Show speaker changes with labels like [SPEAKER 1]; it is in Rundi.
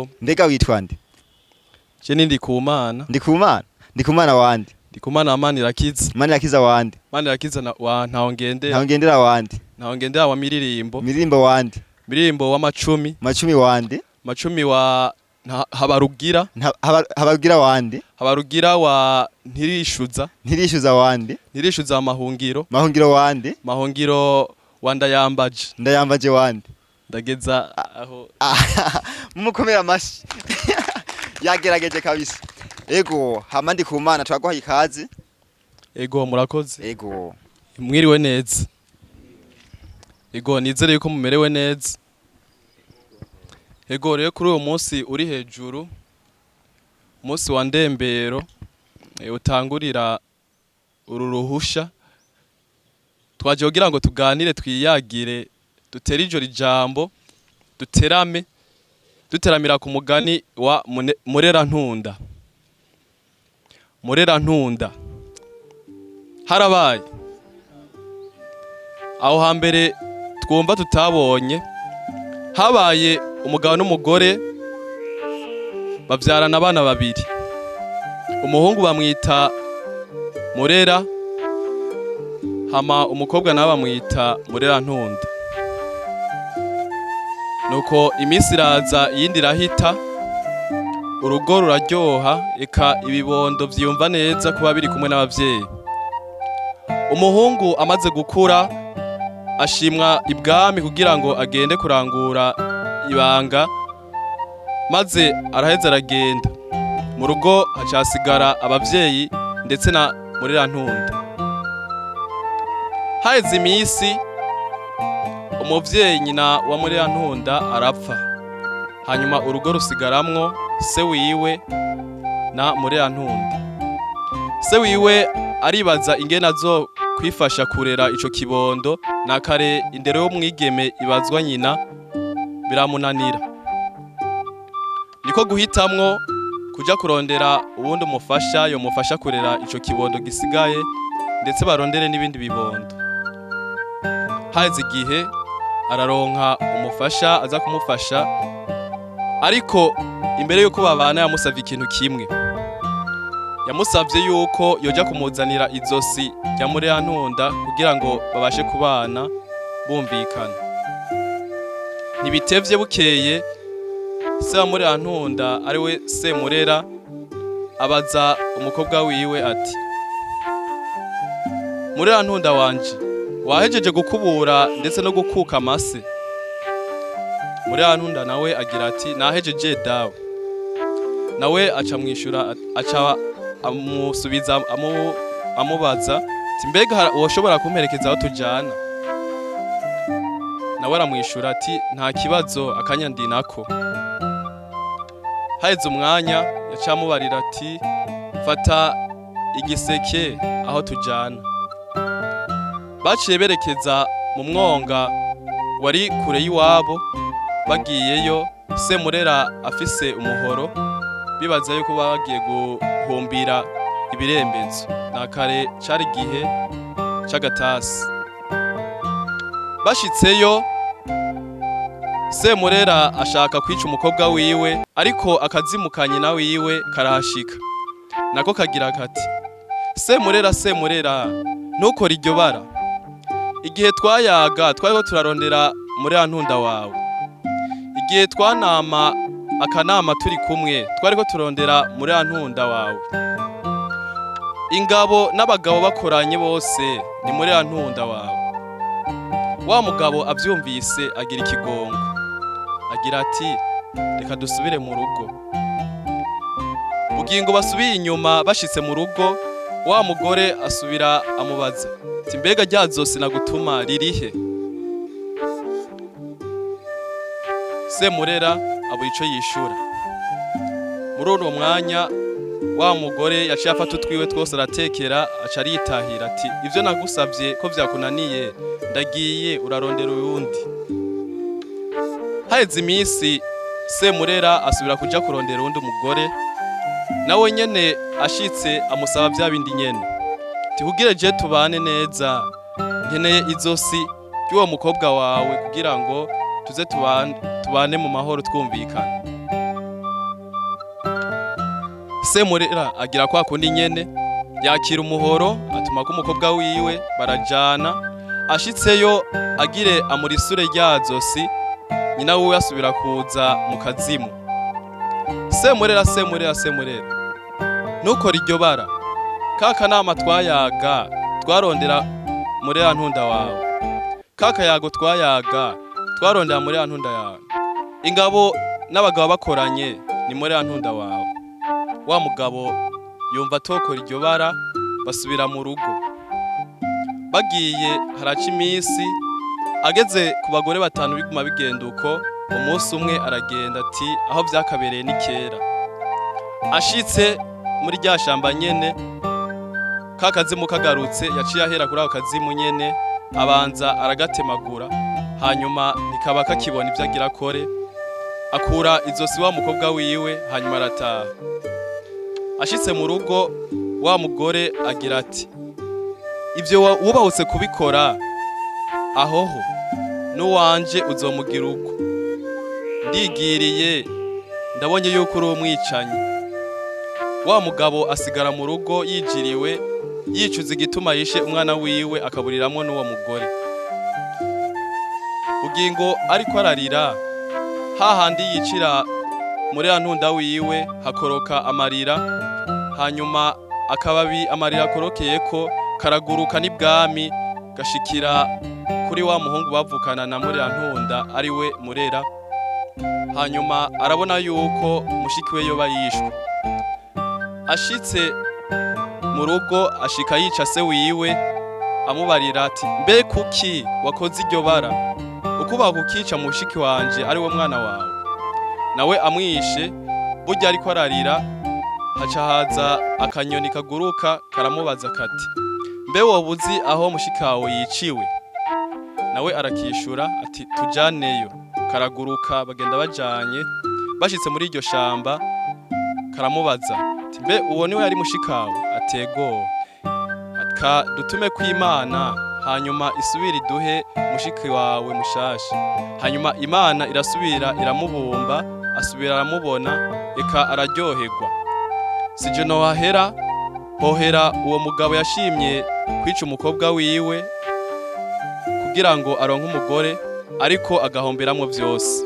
[SPEAKER 1] Ego.
[SPEAKER 2] Mbega witwa nde?
[SPEAKER 1] Je ndi kumana.
[SPEAKER 2] Ndikumana wande?
[SPEAKER 1] Ndikumana Manirakiza.
[SPEAKER 2] Manirakiza wande?
[SPEAKER 1] Manirakiza wa ntawongendera.
[SPEAKER 2] Ntawongendera wande?
[SPEAKER 1] Ntawongendera wa miririmbo.
[SPEAKER 2] Miririmbo wande?
[SPEAKER 1] Miririmbo wa macumi.
[SPEAKER 2] Macumi wande?
[SPEAKER 1] Macumi wa habarugira.
[SPEAKER 2] Habarugira wande?
[SPEAKER 1] Habarugira wa ntirishuza.
[SPEAKER 2] Ntirishuza wande?
[SPEAKER 1] Ntirishuza wa mahungiro.
[SPEAKER 2] Mahungiro wande?
[SPEAKER 1] Mahungiro wa ndayambaje.
[SPEAKER 2] Ndayambaje wande?
[SPEAKER 1] Ndageza aho.
[SPEAKER 2] Mumukomera amashi. Yagerageje kabisa. Ego, hama Ndikumana twaguha ikaze.
[SPEAKER 1] Ego murakoze.
[SPEAKER 2] Ego.
[SPEAKER 1] Mwiriwe neza. Ego nizere yuko mumerewe neza. Ego rero kuri uwo munsi uri hejuru. Munsi wa ndembero utangurira ururuhusha. Twaje kugira ngo tuganire twiyagire dutere ijoro ijambo duteramira ku mugani wa Murera Ntunda harabaye aho hambere twumva tutabonye habaye umugabo n'umugore bavyarana abana babiri umuhungu bamwita Murera hama umukobwa nawe bamwita Murera Ntunda nuko iminsi iraza iyindi irahita urugo ruraryoha eka ibibondo vyumva neza kuba biri kumwe n'abavyeyi umuhungu amaze gukura ashimwa ibwami kugira ngo agende kurangura ibanga maze araheza aragenda mu rugo hacasigara abavyeyi ndetse na Murera Ntunda haheze iminsi umuvyeyi nyina wa Murera Ntunda arapfa hanyuma urugo rusigaramwo se wiwe na Murera Ntunda se wiwe aribaza ingene azo kwifasha kurera ico kibondo nakare indero y'umwigeme ibazwa nyina biramunanira niko guhitamwo kuja kurondera ubundi umufasha yo mufasha kurera ico kibondo gisigaye ndetse barondere n'ibindi bibondo haheze igihe araronka umufasha aza kumufasha ariko imbere yuko babana yamusavye ikintu kimwe yamusavye yuko yoja kumuzanira izosi rya Murera Ntunda kugira ngo babashe kubana bumvikana ntibitevye bukeye se wa Murera Ntunda ari we se Murera abaza umukobwa wiwe ati Murera Ntunda wanje wahejeje gukubura ndetse no gukuka amase Murera Ntunda nawe agira ati nahejeje dawe nawe aca mwishura aca amusubiza amubaza ati mbega woshobora kumperekeza aho tujana nawe aramwishura ati nta kibazo akanya ndi nako haheze umwanya yaca amubarira ati fata igiseke aho tujana baciye berekeza mu mwonga wari kure y'iwabo bagiyeyo se Murera afise umuhoro bibaza yuko bagiye guhumbira ibirembezo nakare cari gihe c'agatasi bashitseyo se Murera ashaka kwica umukobwa wiwe ariko akazimukanye na wiwe karahashika nako kagira kati se Murera ntukore iryo bara igihe twayaga twariko turarondera Murera Ntunda wawe igihe twanama akanama turi kumwe twariko turondera Murera Ntunda wawe ingabo n'abagabo bakoranye bose ni Murera Ntunda wawe wa mugabo avyumvise agira ikigongo agira ati reka dusubire mu rugo bugingo basubiye inyuma bashitse mu rugo wa mugore asubira amubaza ati mbega ryazose nagutuma ririhe se Murera abura ico yishura muri uwo mwanya wa mugore yaciye afata utwiwe twose aratekera aca aritahira ati ivyo nagusavye ko vyakunaniye ndagiye urarondera uyundi haheze iminsi se Murera asubira kuja kurondera uwundi mugore nawe nyene ashitse amusaba vya bindi nyene tikugire je tubane neza nkeneye izosi ry'uwo mukobwa wawe kugira ngo tuze tubane mu mahoro twumvikana Semurera agira kwa kundi nyene yakira umuhoro atuma ko umukobwa wiwe barajana ashitseyo agire amurisure ryazosi nyina wiwe asubira kuza mu kazimu. Semurera nukora iryo bara kaka nama twayaga twarondera muri ya ntunda wawe, kaka yago twayaga twarondera muri ya ntunda yawe, ingabo n'abagabo bakoranye ni muri ya ntunda wawe. Wa mugabo yumva tokora iryo bara basubira mu rugo. Bagiye haraca imisi ageze ku bagore batanu biguma bigenda uko, umunsi umwe aragenda ati aho vyakabereye ni kera. Ashitse muri rya shamba nyene kakazimu kagarutse yaciye ahera kuri ako kazimu nyene abanza aragatemagura, hanyuma nikaba kakibona ivyo agira kore, akura izosi wa mukobwa wiwe hanyuma arataha. Ashitse mu rugo wa mugore agira ati ivyo wubahutse kubikora ahoho n'uwanje uzomugira uko, ndigiriye ndabonye yuko uri umwicanyi. Wa mugabo asigara mu rugo yijiriwe yicuza igituma yishe umwana wiwe akaburiramwo n'uwo mugore. Ugingo ariko ararira hahandi yicira muri ya ntunda wiwe hakoroka amarira, hanyuma akababi amarira akorokeyeko karaguruka n'ibwami gashikira kuri wa muhungu bavukana na muri ya ntunda ari we Murera. Hanyuma arabona yuko mushiki we yoba yishwe. Ashitse mu rugo ashika yica se wiwe amubarira ati mbe kuki wakoze iryo bara, ukuba kukica mushiki wanje ari we mwana wawe. Nawe amwishe burya ariko ararira haca haza akanyoni kaguruka karamubaza kati mbe wobuzi aho mushiki wawe yiciwe. Nawe arakishura ati tujaneyo. Karaguruka bagenda bajanye, bashitse muri iryo shamba karamubaza ati mbe uwo niwe yari mushiki wawe? Atego. Aka dutume kw'Imana hanyuma isubira iduhe mushiki wawe mushasha. Hanyuma Imana irasubira iramubumba asubira aramubona eka araryoherwa. Sije no hahera hohera uwo mugabo yashimye kwica umukobwa wiwe kugira ngo aronke umugore ariko agahomberamwo vyose.